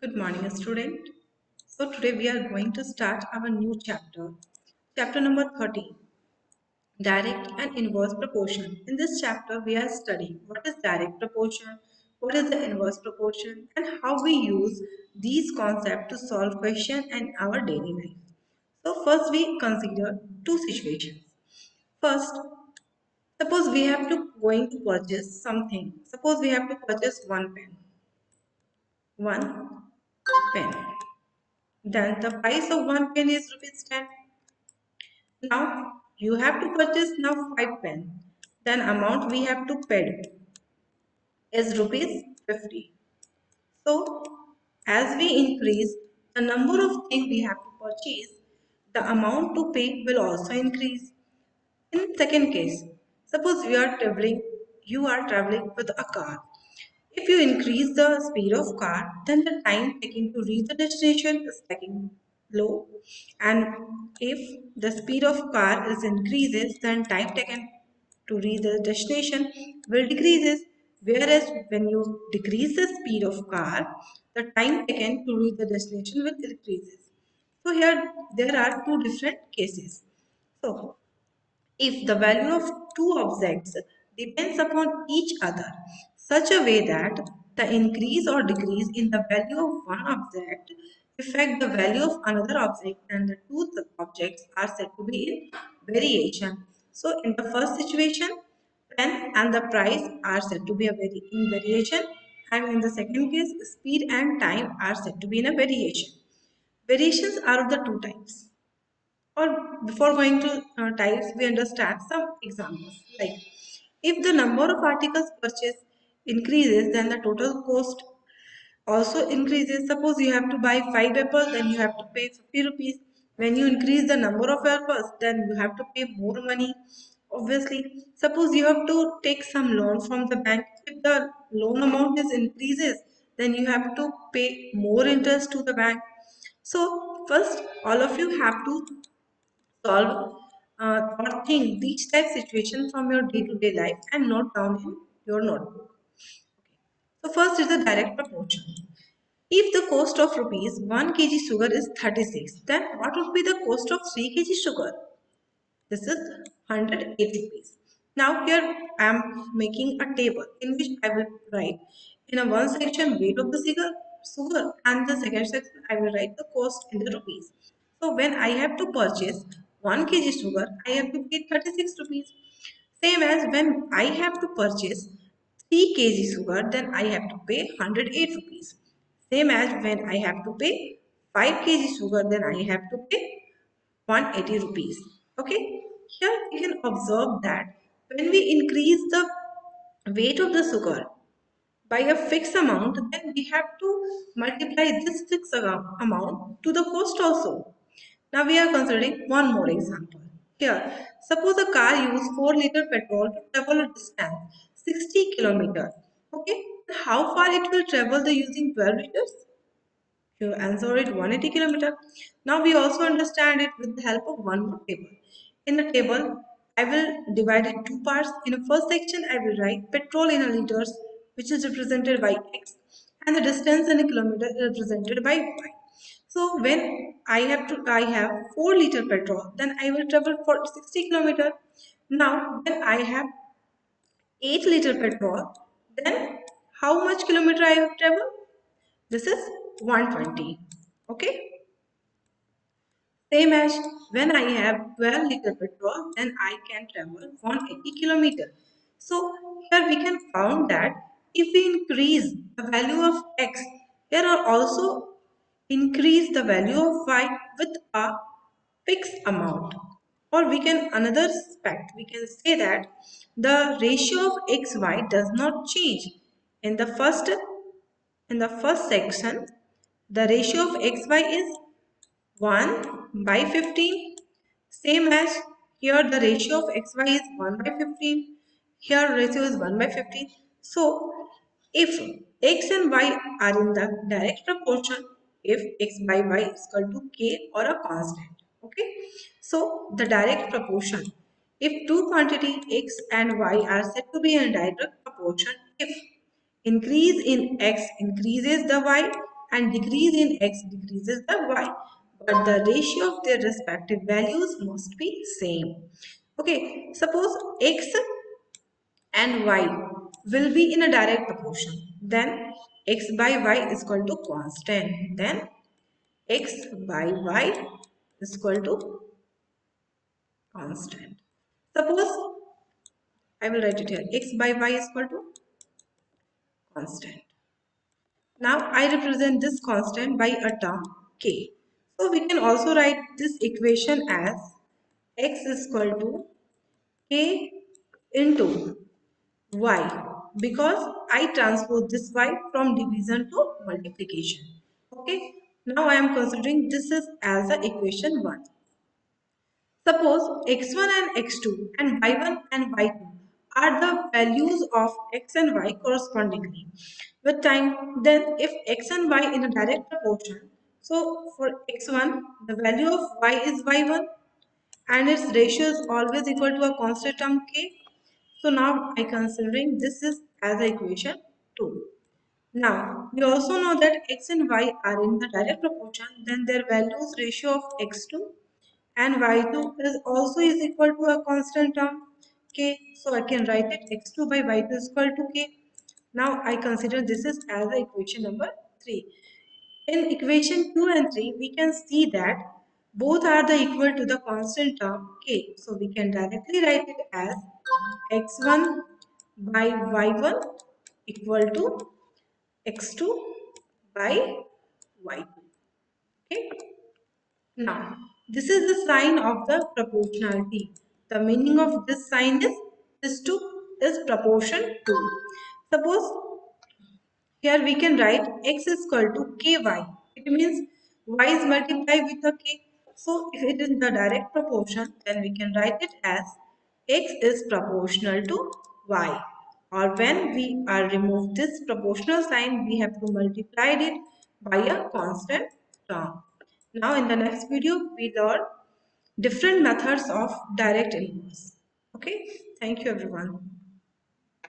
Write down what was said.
Good morning, student. So today we are going to start our new chapter, chapter number 13, direct and inverse proportion. In this chapter, we are studying what is direct proportion, what is the inverse proportion, and how we use these concepts to solve questions in our daily life. So first, we consider two situations. First, suppose we have to going to purchase something. Suppose we have to purchase one pen. Then the price of one pen is rupees 10. Now you have to purchase now 5 pen. Then amount we have to pay is rupees 50. So as we increase the number of things we have to purchase, the amount to pay will also increase. In second case, suppose you are traveling with a car. If you increase the speed of car, then the time taken to reach the destination is taking low. And if the speed of car is increases, then time taken to reach the destination will decreases. Whereas when you decrease the speed of car, the time taken to reach the destination will increases. So here there are two different cases. So if the value of two objects depends upon each other such a way that the increase or decrease in the value of one object affect the value of another object, then the two objects are said to be in variation. So in the first situation, pen and the price are said to be in variation, and in the second case, speed and time are said to be in a variation. Variations are of the two types. Or before going to types, we understand some examples. Like if the number of articles purchased increases, then the total cost also increases. Suppose you have to buy 5 apples, then you have to pay 50 rupees. When you increase the number of apples, then you have to pay more money. Obviously, suppose you have to take some loan from the bank. If the loan amount is increases, then you have to pay more interest to the bank. So first, all of you have to solve or think these type situation from your day-to-day life and note down in your notebook. So first is the direct proportion. If the cost of rupees 1 kg sugar is 36, then what would be the cost of 3 kg sugar? This is 108 rupees. Now here I am making a table in which I will write in a one section weight of the sugar and the second section I will write the cost in the rupees. So when I have to purchase 1 kg sugar, I have to pay 36 rupees. Same as when I have to purchase 3 kg sugar, then I have to pay 108 rupees. Same as when I have to pay 5 kg sugar, then I have to pay 180 rupees. Okay, here we can observe that when we increase the weight of the sugar by a fixed amount, then we have to multiply this fixed amount to the cost also. Now we are considering one more example. Here, suppose a car uses 4 liter petrol to travel a distance 60 kilometers. Okay, how far it will travel the using 12 liters? You answer it 180 kilometer. Now we also understand it with the help of one more table. In the table, I will divide it two parts. In the first section, I will write petrol in a liters, which is represented by X, and the distance in a kilometer is represented by Y. So when I have 4 liter petrol, then I will travel for 60 kilometer. Now when I have 8 liter petrol, then how much kilometer I have traveled? This is 120. Okay. Same as when I have 12 liter petrol, then I can travel 180 kilometer. So here we can found that if we increase the value of x, here are also increase the value of y with a fixed amount. Or we can another aspect we can say that the ratio of xy does not change. In the first section, the ratio of xy is 1 by 15. Same as here the ratio of xy is 1 by 15. Here ratio is 1 by 15. So if x and y are in the direct proportion, if x by y is equal to k or a constant. Okay. So the direct proportion. If two quantity x and y are said to be in direct proportion, if increase in x increases the y, and decrease in x decreases the y, but the ratio of their respective values must be same. Okay, suppose x and y will be in a direct proportion, then x by y is equal to constant, then x by y is equal to constant. Suppose I will write it here, x by y is equal to constant. Now I represent this constant by a term k. So we can also write this equation as x is equal to k into y, because I transpose this y from division to multiplication. Okay. Now I am considering this is as a equation 1. Suppose x1 and x2 and y1 and y2 are the values of x and y correspondingly. With time, then if x and y in a direct proportion, so for x1, the value of y is y1 and its ratio is always equal to a constant term k. So now I considering this is as a equation 2. Now, we also know that x and y are in the direct proportion, then their values ratio of x2 and y2 is also is equal to a constant term k. So I can write it x2 by y2 is equal to k. Now I consider this is as the equation number 3. In equation 2 and 3, we can see that both are the equal to the constant term k. So we can directly write it as x1 by y1 equal to x2 by y2. Okay. Now, this is the sign of the proportionality. The meaning of this sign is this 2 is proportion to. Suppose here we can write x is equal to ky. It means y is multiplied with a k. So if it is the direct proportion, then we can write it as x is proportional to y. Or when we are remove this proportional sign, we have to multiply it by a constant term. Now in the next video, we learn different methods of direct inverse. Okay, thank you everyone.